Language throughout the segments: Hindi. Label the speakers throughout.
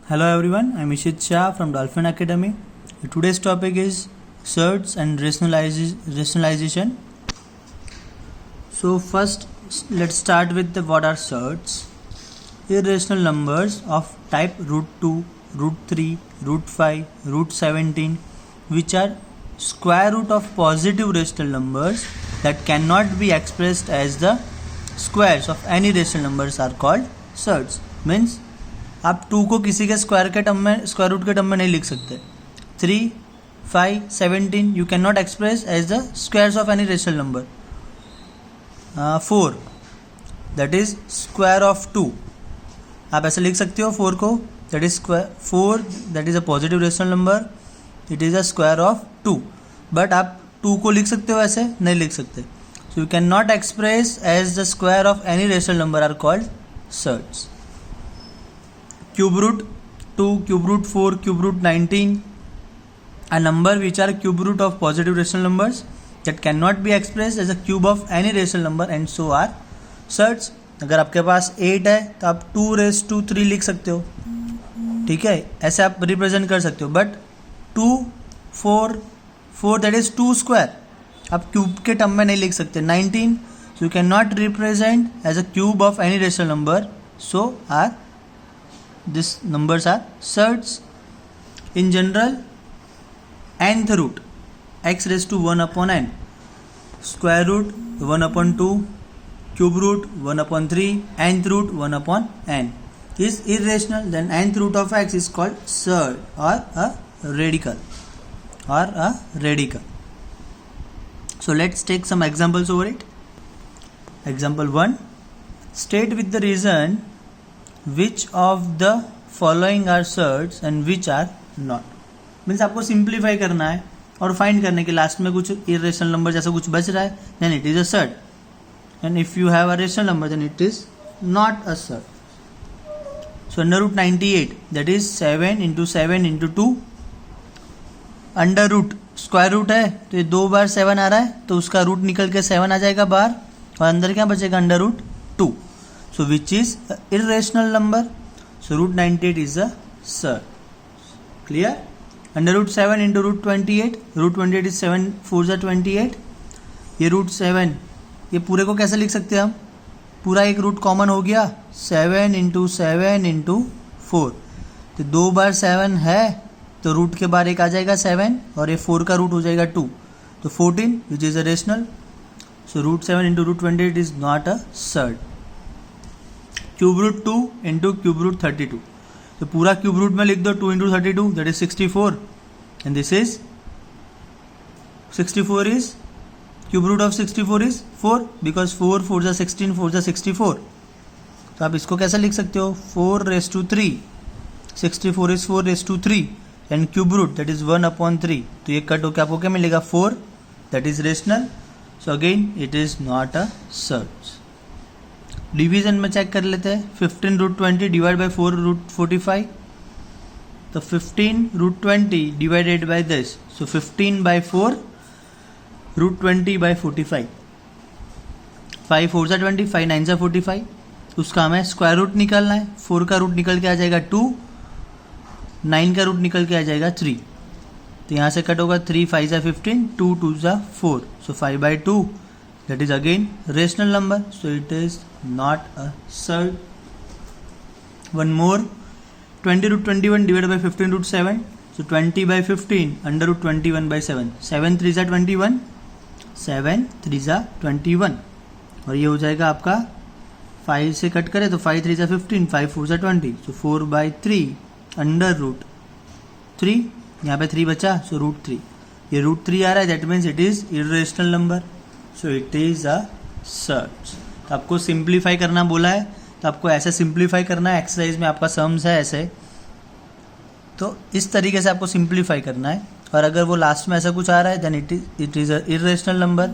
Speaker 1: Hello everyone, I'm Ishit Shah from Dolphin Academy. Today's topic is surds and rationalization. So first, let's start with what are surds. Irrational numbers of type root 2, root 3, root 5, root 17, which are square root of positive rational numbers that cannot be expressed as the squares of any rational numbers are called surds. Means आप 2 को किसी के स्क्वायर रूट के टर्म में नहीं लिख सकते. 3, 5, 17 you can not express as the squares of any rational number. 4 that is square of 2, आप ऐसे लिख सकते हो 4 को, that is square 4 that is a positive rational number, it is a square of 2. But आप 2 को लिख सकते हो, ऐसे नहीं लिख सकते. So you can not express as the square of any rational number are called surds. Cube root 2, cube root 4, cube root 19, a number which are cube root of positive rational numbers that cannot be expressed as a cube of any rational number and so are surds. अगर आपके पास 8 है तो आप 2 raised to 3 लिख सकते हो, ठीक है, ऐसे आप रिप्रेजेंट कर सकते हो. बट 2, 4 दैट इज 2 स्क्वायर, आप क्यूब के टर्म में नहीं लिख सकते. 19 so you can not represent as a cube of any rational number, so are these numbers are surds. In general, nth root x raised to 1 upon n, square root 1 upon 2, cube root 1 upon 3, nth root 1 upon n is irrational, then nth root of x is called surd or a radical. So let's take some examples over it. Example 1, state with the reason which of the following are surds and which are not. Means आपको सिंप्लीफाई करना है और फाइंड करने के लास्ट में कुछ इरेशनल नंबर जैसा कुछ बच रहा है, then it is a surd. And if you have a rational number then it is not a surd. So under root 98 that is 7 into 7 into 2. Under root square root है तो ये 2 बार 7 आ रहा है तो उसका रूट निकल के 7 आ जाएगा बाहर और अंदर क्या बचेगा, under root 2. So which is an irrational number? So root 98 is a surd. Clear? Under root 7 into root 28. Root 28 is 7 4 is 28. ये root 7 ये पूरे को कैसे लिख सकते हैं हम? पूरा एक रूट कॉमन हो गया, 7 इंटू 7 इंटू 4. तो 2 बार 7 है तो रूट के बाहर एक आ जाएगा 7 और ये 4 का रूट हो जाएगा 2. तो 14 which is a rational. So root 7 into root 28 is not a surd. Cube root 2 into cube root 32. तो पूरा क्यूब रूट में लिख दो 2 into 32 that is 64 and this is 64 is cube root of 64 is 4 because 4 4 जा 16 4 जा 64. तो आप इसको कैसे लिख सकते हो, 4 raised to 3. 64 is 4 raised to 3 and cube root that is 1 upon 3. तो ये कट होकर आपको क्या मिलेगा, 4, that is rational. So again it is not a surd. Division में चेक कर लेते हैं. 15 रूट 20 डिवाइड बाई 4 रूट 45. तो 15 root 20 divided by this, so 15 by 4 root 20 by 45. 5 4 जा 20, 5 9 जा 45. उसका हमें स्क्वायर रूट निकालना है. 4 का रूट निकल के आ जाएगा 2, 9 का रूट निकल के आ जाएगा 3. तो यहाँ से कट होगा 3 5 जा 15, 2 2 जा 4, सो 5 by 2 that is again rational number, so it is not a surd. One more, 20 root 21 divided by 15 root 7, so 20 by 15 under root 21 by 7. 7 3 जा 21, 7 3 जा 21 और ये हो जाएगा आपका 5 से कट करे तो 5 3 जा 15, 5 4 जा 20, so 4 by 3 अंडर रूट 3. यहाँ पे 3 बचा, सो रूट 3. ये रूट 3 आ रहा है, that means it is irrational number, so it is a surd. तो आपको सिंप्लीफाई करना बोला है तो आपको ऐसे सिंप्लीफाई करना है. एक्सरसाइज में आपका सम्स है ऐसे, तो इस तरीके से आपको सिंप्लीफाई करना है. और अगर वो लास्ट में ऐसा कुछ आ रहा है then it is a irrational number.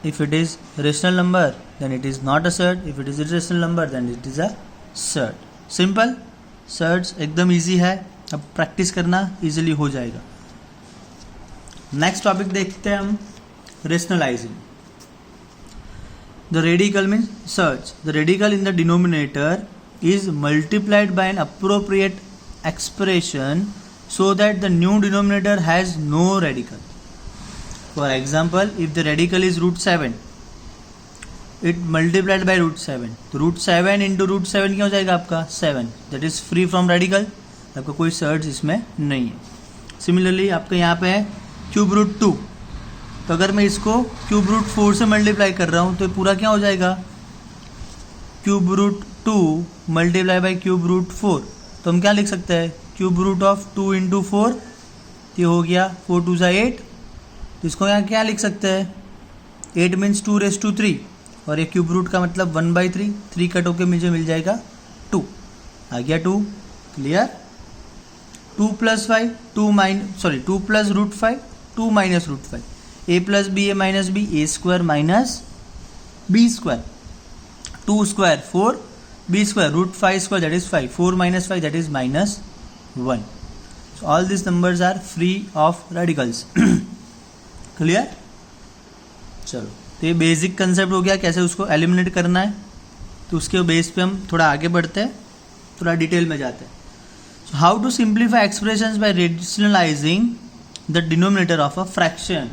Speaker 1: If it is rational number then it is not a surd. If it is irrational number then it is a surd. Simple. Surds एकदम इजी है, अब प्रैक्टिस करना इजीली हो जाएगा. नेक्स्ट टॉपिक देखते हैं हम, rationalizing. The radical means surds. The radical in the denominator is multiplied by an appropriate expression so that the new denominator has no radical. For example, if the radical is root 7, it multiplied by root 7, तो root 7 into root 7 क्या हो जाएगा आपका 7, that is free from radical, आपका कोई सर्च इसमें नहीं है. सिमिलरली आपका यहाँ पे है क्यूब रूट 2, तो अगर मैं इसको क्यूब रूट 4 से मल्टीप्लाई कर रहा हूँ तो पूरा क्या हो जाएगा cube root 2 multiply by cube root 4, तो हम क्या लिख सकते हैं क्यूब रूट ऑफ 2 इंटू 4, ये हो गया 4 2 8, तो इसको यहाँ क्या लिख सकते हैं 8 मीन्स 2 रेस टू 3, और ये क्यूब रूट का मतलब 1/3, 3 कट होके मुझे मिल जाएगा 2, आ गया 2. Clear. 2 plus 5 2 plus root 5 2 minus root 5, A plus B A minus B, A square minus B square, 2 square 4, B square root 5 square that is 5, 4 minus 5 that is minus 1. So all this numbers are free of radicals. Clear. चलो, तो ये बेसिक कंसेप्ट हो गया कैसे उसको एलिमिनेट करना है. तो उसके बेस पे हम थोड़ा आगे बढ़ते हैं, थोड़ा डिटेल में जाते हैं. So how to simplify expressions by rationalizing the denominator of a fraction.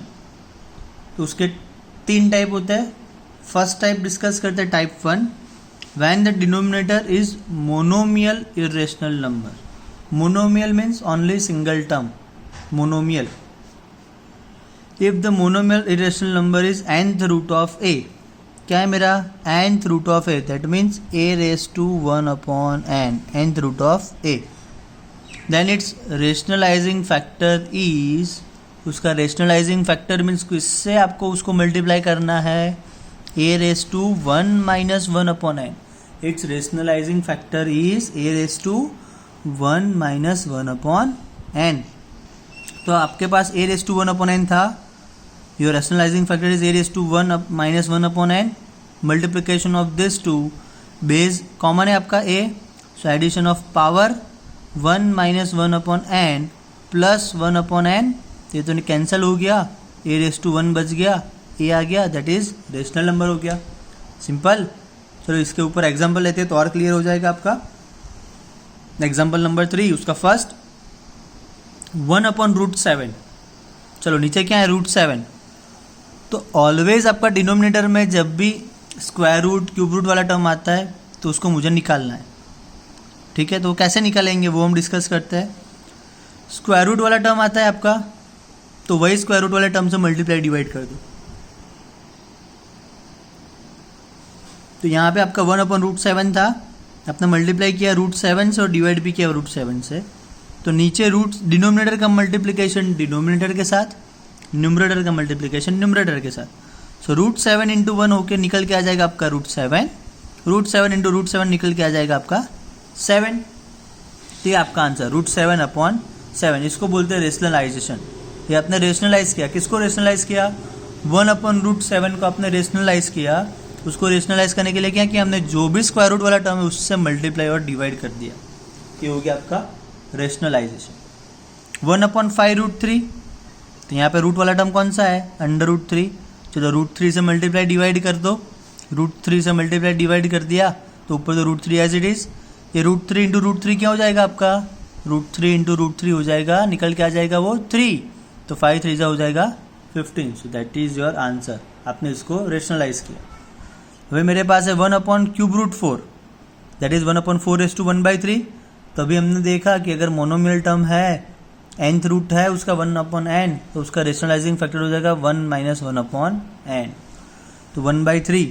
Speaker 1: तो उसके 3 टाइप होते हैं. फर्स्ट टाइप डिस्कस करते हैं type 1, when the denominator is monomial irrational number. Monomial means only single term, monomial. If the monomial irrational number is nth root of a, क्या है मेरा nth root of a, that means a raised to 1 upon n, nth root of a, then its rationalizing factor is, उसका rationalizing factor means किससे आपको उसको multiply करना है a raised to 1 minus 1 upon n. its rationalizing factor is a raised to 1 minus 1 upon n. तो आपके पास a raised to 1 upon n था, your rationalizing factor is a raised to 1 minus 1 upon n, multiplication of this two, base common है आपका a, so addition of power 1 minus 1 upon n plus 1 upon n, ये तो कैंसिल हो गया, a raised to 1 बच गया, a आ गया, that is रेशनल नंबर हो गया. सिंपल. चलो इसके ऊपर एग्जाम्पल लेते हैं तो और क्लियर हो जाएगा आपका. एग्जाम्पल नंबर 3, उसका फर्स्ट 1 upon रूट 7. चलो नीचे क्या है रूट 7, तो ऑलवेज आपका डिनोमिनेटर में जब भी स्क्वायर रूट क्यूब रूट वाला टर्म आता है तो उसको मुझे निकालना है. ठीक है, तो कैसे निकालेंगे वो हम डिस्कस करते हैं. स्क्वायर रूट वाला टर्म आता है आपका, तो वही स्क्वायर रूट वाले टर्म से मल्टीप्लाई डिवाइड कर दो. तो यहाँ पे आपका 1 upon रूट 7 था, आपने मल्टीप्लाई किया रूट 7 से और डिवाइड भी किया रूट 7 से. तो नीचे रूट डिनोमिनेटर का मल्टीप्लिकेशन डिनोमिनेटर के साथ, न्यूमरेटर का मल्टीप्लिकेशन न्यूमरेटर के साथ. सो रूट 7 इंटू 1 होके निकल के आ जाएगा आपका रूट 7, रूट 7 इंटू रूट 7 निकल के आ जाएगा आपका 7. तो ये आपका आंसर रूट 7 अपॉन 7. इसको बोलते हैं रेशनलाइजेशन. ये आपने रेशनलाइज किया, किसको रेशनलाइज किया 1 अपॉन रूट 7 को आपने रेशनलाइज किया. उसको रेशनलाइज करने के लिए क्या किया हमने, जो भी स्क्वायर रूट वाला टर्म है उससे मल्टीप्लाई और डिवाइड कर दिया. ये हो गया आपका रेशनलाइजेशन. 1 अपॉन 5 रूट 3, तो यहाँ पे रूट वाला टर्म कौन सा है अंडर रूट 3. चलो रूट 3 से मल्टीप्लाई डिवाइड कर दो, रूट 3 से मल्टीप्लाई डिवाइड कर दिया तो ऊपर तो रूट 3 एज इट इज. ये रूट 3 इंटू रूट 3 क्या हो जाएगा आपका, रूट 3 इंटू रूट 3 हो जाएगा, निकल के आ जाएगा वो 3, तो 5 3 हो जाएगा 15. So that is your answer. आपने इसको रेशनलाइज किया. अभी मेरे पास है 1 upon cube root 4, that is 1 upon 4 raise to 1/3. तो अभी हमने देखा कि अगर मोनोमियल टर्म है, nth रूट है उसका 1 अपॉन n, तो उसका रेशनलाइजिंग फैक्टर हो जाएगा 1 माइनस 1 अपॉन n. तो 1/3,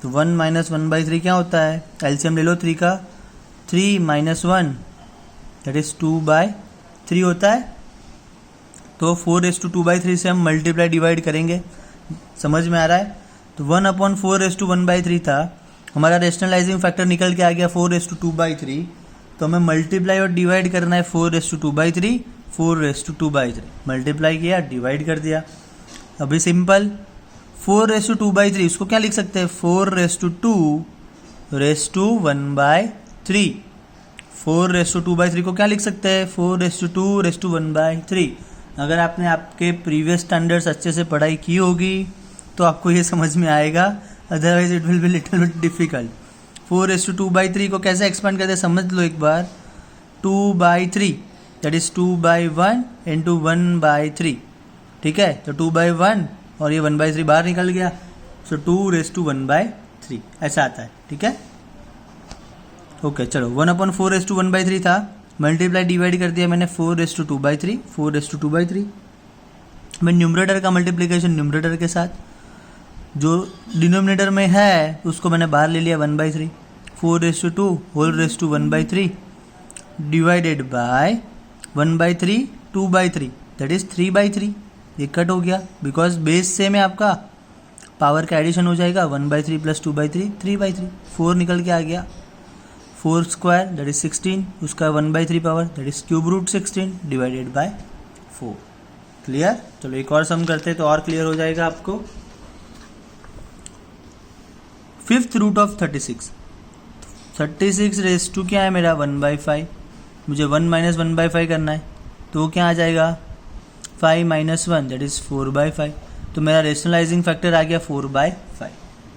Speaker 1: तो 1 माइनस 1/3 क्या होता है, एलसीएम ले लो 3 का, 3 माइनस 1 दैट इज 2/3 होता है. तो 4 रेज़ टू 2/3 से हम मल्टीप्लाई डिवाइड करेंगे. समझ में आ रहा है. तो 1 अपॉन 4 रेज़ टू 1/3 था, हमारा रेशनलाइजिंग फैक्टर निकल के आ गया 4 रेज़ टू 2/3. तो हमें मल्टीप्लाई और डिवाइड करना है 4 raise to 2/3, 4 raise to 2/3 multiply किया डिवाइड कर दिया. अभी सिंपल 4 रेज़ टू 2/3 उसको क्या लिख सकते हैं 4 raise to 2 raise to 1/3. 4 raise to 2/3 को क्या लिख सकते हैं 4 रेज़ टू 2 रेज़ टू 1/3. अगर आपने आपके प्रीवियस स्टैंडर्ड्स अच्छे से पढ़ाई की होगी तो आपको ये समझ में आएगा, otherwise it will be little bit difficult. 4/2/3 को कैसे एक्सपेंड करते हैं समझ लो एक बार. 2/3 दैट इज 2/1 इंटू 1/3. ठीक है, तो 2/1 और ये 1/3 बाहर निकल गया, सो 2/1/3 ऐसा आता है. ठीक है, ओके चलो 1/4/1/3 था, मल्टीप्लाई डिवाइड कर दिया मैंने 4/2/3. 4/2/3 मैं न्यूमरेटर का मल्टीप्लिकेशन न्यूमरेटर के साथ, जो डिनोमिनेटर में है उसको मैंने बाहर ले लिया 1/3. 4/2 whole raise to 1/3 divided by 1/3 2/3 that is 3/3. ये कट हो गया बिकॉज बेस सेम है आपका, पावर का एडिशन हो जाएगा. 1/3 प्लस 2/3 3/3. 4 निकल के आ गया. 4 स्क्वायर दैट इज 16, उसका 1/3 power that is cube root 16 divided by 4. Clear. चलो एक और सम करते हैं तो और क्लियर हो जाएगा आपको. 5th root of 36. 36 raise to क्या है मेरा 1/5. मुझे 1 माइनस 1/5 करना है, तो वो क्या आ जाएगा 5 माइनस 1 दैट इज 4/5. तो मेरा रेशनलाइजिंग फैक्टर आ गया 4/5.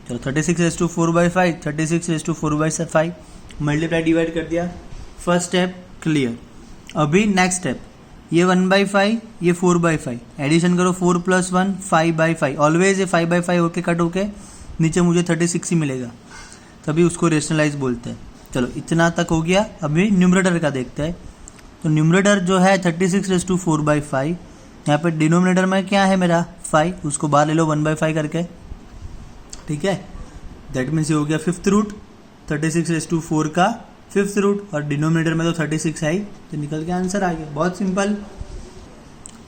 Speaker 1: चलो 36 raise to 4/5, 36 raise to 4/5 multiply divide कर दिया. First step clear. अभी नेक्स्ट स्टेप, ये 1/5 ये 4/5 एडिशन करो. 4 प्लस 1 5/5. ऑलवेज ये 5/5 होके कट होके नीचे मुझे 36 ही मिलेगा, तभी उसको रेशनलाइज बोलते हैं. चलो इतना तक हो गया. अभी न्यूमरेटर का देखते हैं. तो न्यूमरेटर जो है 36 रेस टू 4/5, यहाँ पे डिनोमिनेटर में क्या है मेरा 5, उसको बाहर ले लो 1/5 करके. ठीक है, दैट मीन्स ये हो गया 5th रूट. 36 रेस टू 4 का 5th रूट, और डिनोमिनेटर में तो 36 है ही, तो निकल के आंसर आ गया. बहुत सिंपल.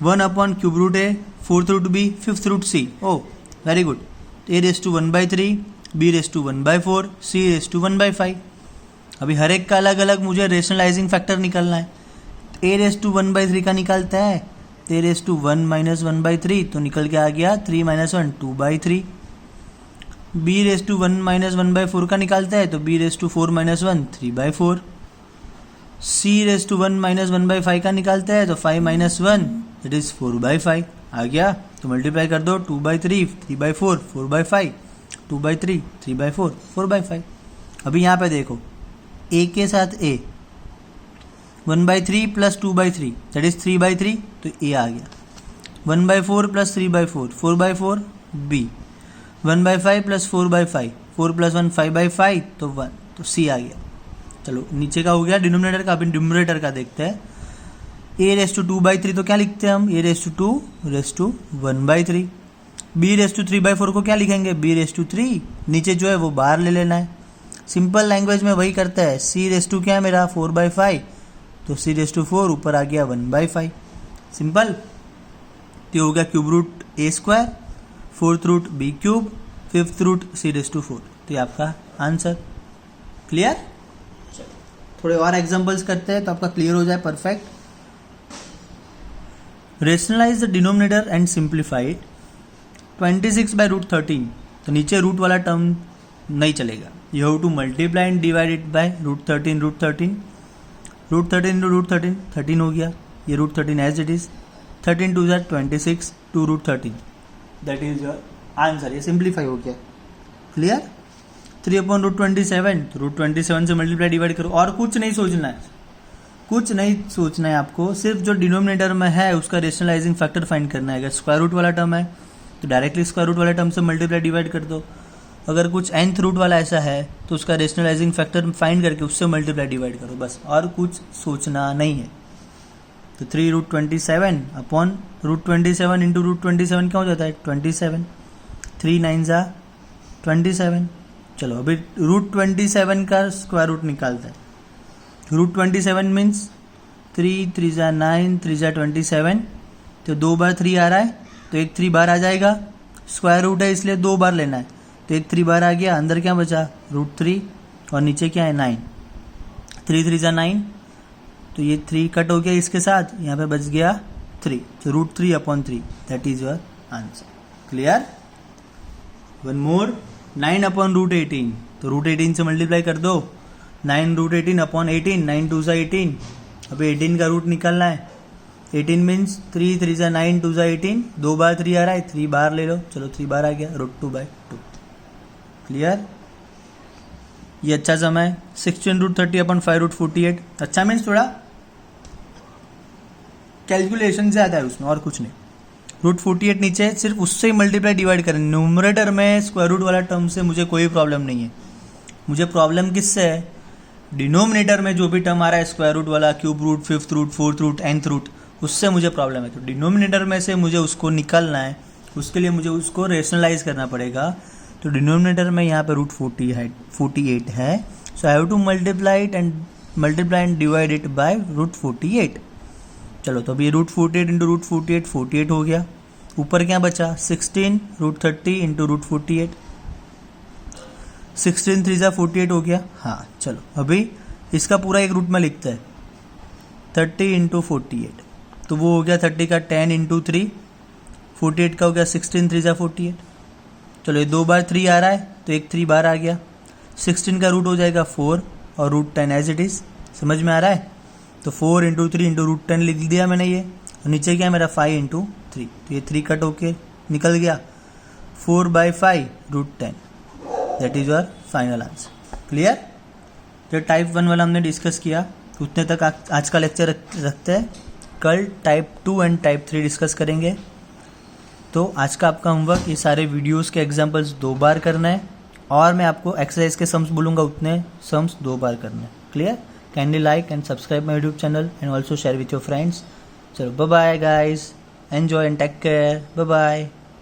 Speaker 1: 1/क्यूब root A, 4th root B, 5th root C. Oh very good. a raise to 1/3, b raise to 1/4, c raise to 1/5. अभी हर एक का अलग अलग मुझे रेशनलाइजिंग फैक्टर निकालना है. a रेस टू 1/3 का निकालता है, a रेस टू 1 माइनस 1/3 तो निकल के आ गया 3 minus 1 2/3. b raise to 1 minus 1/4 का निकालता है, तो b raise to 4 minus 1 3/4. c raise to 1 minus 1/5 का निकालता है, तो 5 माइनस 1 दैट इज 4/5 आ गया. तो मल्टीप्लाई कर दो 2/3 3/4 4/5 2/3 3/4 4/5. अभी यहाँ पे देखो a के साथ a 1/3 प्लस 2/3 दैट इज 3/3, तो a आ गया. 1/4 प्लस 3/4 4/4 b. 1/5 प्लस 4/5 4 प्लस 1 5/5 तो 1, तो c आ गया. चलो नीचे का हो गया डिनोमिनेटर का. अभी न्यूमरेटर का देखते हैं. a रेस टू 2/3 तो क्या लिखते हैं हम, a raise to 2 raise to 1/3. b raise to 3/4 को क्या लिखेंगे, b रेस टू 3, नीचे जो है वो बाहर ले लेना है. सिंपल लैंग्वेज में वही करता है. c रेस टू क्या है मेरा 4/5, तो c रेस टू 4 ऊपर आ गया 1/5. सिंपल. तो हो गया cube root a square, 4th root b cube, 5th root c raise to 4. तो ये आपका आंसर. क्लियर. थोड़े और एग्जांपल्स करते हैं तो आपका क्लियर हो जाए perfect. Rationalize the denominator and simplify. 26/√13, तो नीचे रूट वाला टर्म नहीं चलेगा. You have to multiply and divide it by √13 √13 √13 into √13 13 हो गया. ये √13 एज इट इज. 13 2 ज़ा 26 2 √13 दैट इज योर आंसर. ये सिंप्लीफाई हो गया. क्लियर. 3/√27, तो √27 से मल्टीप्लाई डिवाइड करो. और कुछ नहीं सोचना है, कुछ नहीं सोचना है आपको. सिर्फ जो डिनोमिनेटर में है उसका रेशनलाइजिंग फैक्टर फाइंड करना है. अगर स्क्वायर रूट वाला टर्म है तो डायरेक्टली स्क्वायर रूट वाले टर्म से मल्टीप्लाई डिवाइड कर दो. अगर कुछ nth रूट वाला ऐसा है तो उसका रेशनलाइजिंग फैक्टर फाइंड करके उससे मल्टीप्लाई डिवाइड करो, बस. और कुछ सोचना नहीं है. तो 3/27 अपॉन √27 इंटू √27 क्या हो जाता है 27. 3 9 ज़ा 27. चलो अभी √27 का स्क्वायर रूट निकालता है. √27 मीन्स 3 3 ज़ा 9 3 ज़ा 27, तो 2 बार 3 आ रहा है, तो एक 3 बार आ जाएगा. स्क्वायर रूट है इसलिए 2 बार लेना है, तो एक 3 बार आ गया. अंदर क्या बचा √3 और नीचे क्या है 9. 3 3 ज़ा 9, तो ये 3 कट हो गया इसके साथ, यहाँ पे बच गया 3, तो √3/3 that is your answer. Clear. One more. 9/√18, तो √18 से मल्टीप्लाई कर दो. 9√18/18 9 2 ज़ा 18. अभी 18 का रूट निकालना है. 18 मीन्स 3 3 ज़ा 9 2 ज़ा 18, 2 बार 3 आ रहा है, 3 बार ले लो. चलो 3 बार आ गया √2/2. क्लियर. ये अच्छा समा है 16√30 अपन 5√48। अच्छा मीन्स थोड़ा कैलकुलेशन ज़्यादा है उसमें और कुछ नहीं। √48 नीचे है, सिर्फ उससे ही मल्टीप्लाई डिवाइड करें। न्यूमरेटर में स्क्वायर रूट वाला टर्म से मुझे कोई प्रॉब्लम नहीं है। मुझे प्रॉब्लम किससे है? डिनोमिनेटर में जो भी टर्म आ रहा है स्क्वायर रूट वाला, cube root, fifth root, fourth root, nth root, उससे मुझे प्रॉब्लम है। तो डिनोमिनेटर में से मुझे उसको निकालना है, उसके लिए मुझे उसको रेशनलाइज करना पड़ेगा। तो डिनोमिनेटर में यहाँ पे √48 है, so I have to multiply and divide it by √48। चलो तो अब ये √48 इंटू √48 48 हो गया। ऊपर क्या बचा? 16√30 इंटू √48, 16 3 जा 48 हो गया। हाँ चलो अभी इसका पूरा एक रूट में लिखते हैं 30 इंटू 48, तो वो हो गया 30 का 10 इंटू 3, 48 का हो गया 16 3 जा 48। चलो ये 2 बार 3 आ रहा है तो एक 3 बार आ गया। 16 का रूट हो जाएगा 4 और √10 एज इट इज़। समझ में आ रहा है? तो 4 इंटू 3 इंटू √10 लिख दिया मैंने ये। और नीचे क्या है मेरा 5 इंटू 3, तो ये 3 कट होके निकल गया 4/5 √10। That is your final answer. Clear? जो टाइप 1 वाला हमने डिस्कस किया उतने तक आज का लेक्चर रखते हैं। कल टाइप 2 एंड टाइप 3 डिस्कस करेंगे। तो आज का आपका होमवर्क ये सारे वीडियोस के एग्जांपल्स 2 बार करना है, और मैं आपको एक्सरसाइज के सम्स बोलूँगा उतने सम्स 2 बार करना है। Clear? Kindly like and subscribe my YouTube channel and also share with your friends. चलो bye bye guys, enjoy and take care, bye bye.